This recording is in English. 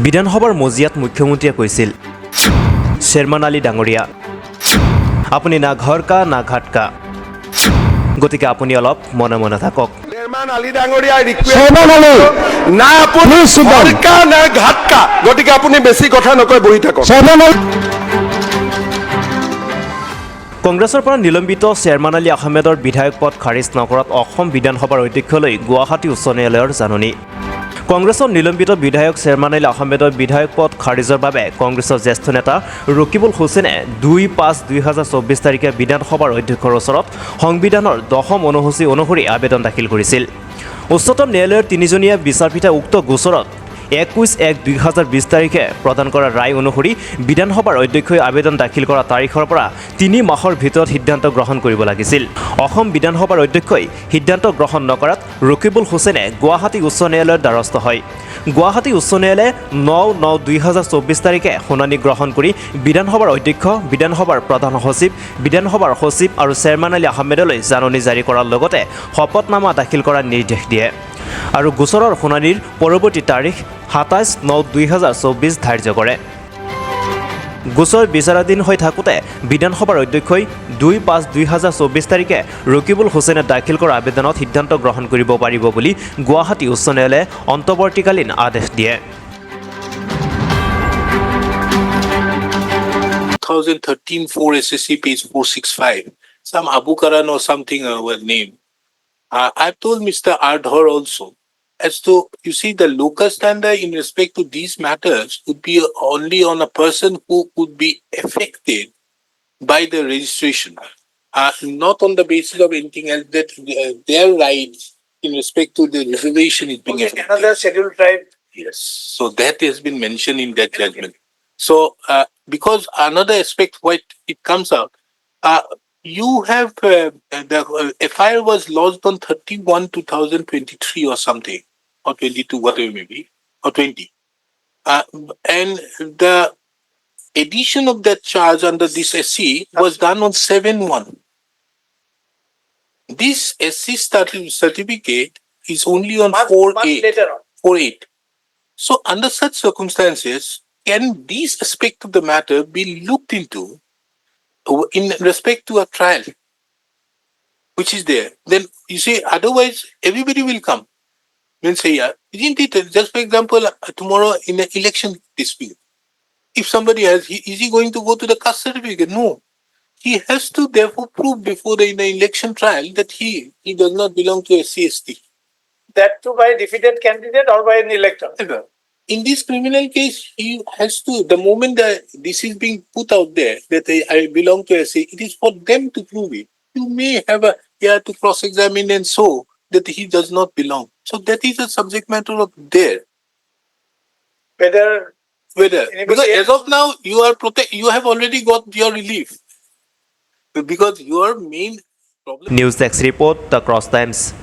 বিধানসভাৰ মজিয়াত মুখ্যমন্ত্ৰীয়ে কৈছিল Sherman Ali ডাঙৰীয়া আপুনি না ঘৰ কা না ঘাট কা গতিকে আপুনি অলপ মনে মনে থাকক Sherman Ali ডাঙৰীয়া ৰিকুৱেষ্ট না আপুনি ঘৰ কা না ঘাট কা গতিকে আপুনি বেছি কথা নকয় বহি থাকক কংগ্ৰেছৰ পৰা নিলম্বিত Sherman Ali আহমেদৰ বিধায়ক পদ খাৰিজ নকৰাত অসম বিধানসভাৰ অধ্যক্ষলৈ গুৱাহাটী উচ্চ ন্যায়ালয়ৰ জাননী কংগ্ৰেছৰ নিলম্বিত বিধায়ক Sherman Ali আহমেদৰ বিধায়ক পদ খাৰিজৰ বাবে কংগ্ৰেছৰ জ্যেষ্ঠ নেতা ৰকিবুল হুছেইনে 2-5-2024 তাৰিখে বিধানসভাৰ অধ্যক্ষৰ ওচৰত সংবিধানৰ 10ম অনুসূচী অনুসৰি আবেদন দাখিল কৰিছিল উচ্চতম ন্যায়ালয়ৰ তিনিজনীয়া বিচাৰপীঠে উক্ত গোচৰত 21-1-2020 তাৰিখে প্ৰদান কৰা ৰায় অনুসৰি বিধানসভাৰ অধ্যক্ষই আবেদন দাখিল কৰা তাৰিখৰ পৰা 3 মাহৰ ভিতৰত সিদ্ধান্ত গ্ৰহণ কৰিব লাগিছিল অসম বিধানসভাৰ অধ্যক্ষই সিদ্ধান্ত গ্ৰহণ নকৰাত ৰকিবুল হুছেইনে গুৱাহাটী উচ্চ ন্যায়ালয়ৰ দ্বাৰস্থ হয় গুৱাহাটী উচ্চ ন্যায়ালয়ে 9-9-2024 তাৰিখে শুনানি গ্ৰহণ কৰি বিধানসভাৰ অধ্যক্ষ বিধানসভাৰ প্ৰধান সচিব বিধানসভাৰ সচিব আৰু Sherman Ali আহমেদলৈ জাননী জাৰি কৰাৰ লগতে শপতনামা দাখিল কৰাৰ নিৰ্দেশ দিয়ে আৰু গোচৰৰ শুনানিৰ পৰৱৰ্তী তাৰিখ 27-9-2024 ধাৰ্য কৰে গোচৰ বিচাৰাধীন হৈ থাকোঁতে বিধানসভাৰ অধ্যক্ষই 2-5-2024 তাৰিখে ৰকিবুল হুছেইনে দাখিল কৰা আবেদনত সিদ্ধান্ত গ্ৰহণ কৰিব পাৰিব বুলি গুৱাহাটী উচ্চ ন্যায়ালয়ে অন্তৱৰ্তীকালীন আদেশ দিয়ে 2013 4 SSC page 465 some Abu Karan or something was named I've told Mr. Ardhor also as to you see the local standard in respect to these matters would be only on a person who could be affected by the registration not on the basis of anything else that their rights in respect to the reservation is being affected. Another scheduled tribe. Yes, so that has been mentioned in that judgment. So because another aspect what it comes out you have the FIR was lodged on 31/2023 or something or 22 whatever may be or 20 and the addition of that charge under this SC was done on 7/1 this SC certificate is only on 4/8 so under such circumstances can these aspects of the matter be looked into in respect to a trial which is there then you see otherwise everybody will come and say yeah isn't it just for example tomorrow in an election dispute if somebody has is he going to go to the caste certificate no he has to therefore prove before in the election trial that he does not belong to a CST That too by defeated candidate or by an elector. In this criminal case, he has to, the moment that this is being put out there, that I belong to SA, it is for them to prove it. You may have to cross-examine and show that he does not belong. So that is a subject matter of there. Whether Because as of now, you have already got your relief. Because your main problem... News Desk Report, The Cross Times.